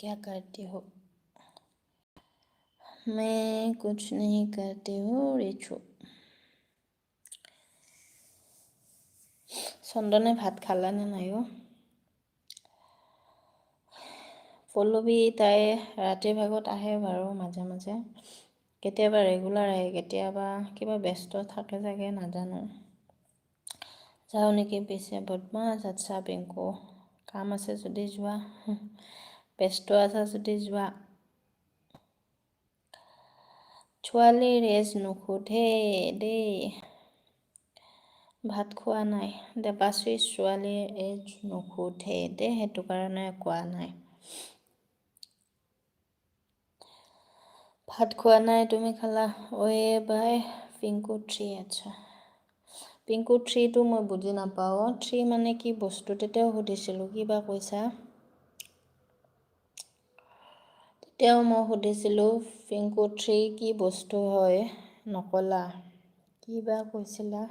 क्या करते हो? मैं कुछ नहीं करते हो ৰিচু। চন্দনে ভাত খালানে নাই অ? পল্লৱী তাই ৰাতিৰ ভাগত আহে বাৰু মাজে মাজে, কেতিয়াবা ৰেগুলাৰ আহে, কেতিয়াবা কিবা ব্যস্ত থাকে চাগে নাজানো। যাওঁ নেকি পিছে? বদমাছ। আচ্ছা পিংকু, কাম আছে যদি যোৱা, ব্যস্ত আছা যদি যোৱা। ছোৱালী ৰেজ নুসুধে দেই, ভাত খোৱা নাই। দেৱাশ্ৰী ছোৱালীৰ এজ নুসুধে দেই, সেইটো কাৰণে কোৱা নাই। ভাত খোৱা নাই, তুমি খালা? অয়ে বাই পিংকু 3। আচ্ছা পিংকু 3টো মই বুজি নাপাওঁ। 3 মানে কি বস্তু? তেতিয়াও সুধিছিলোঁ, কিবা কৈছা? তেতিয়াও মই সুধিছিলোঁ পিংকু 3 কি বস্তু হয়, নকলা, কিবা কৈছিলা?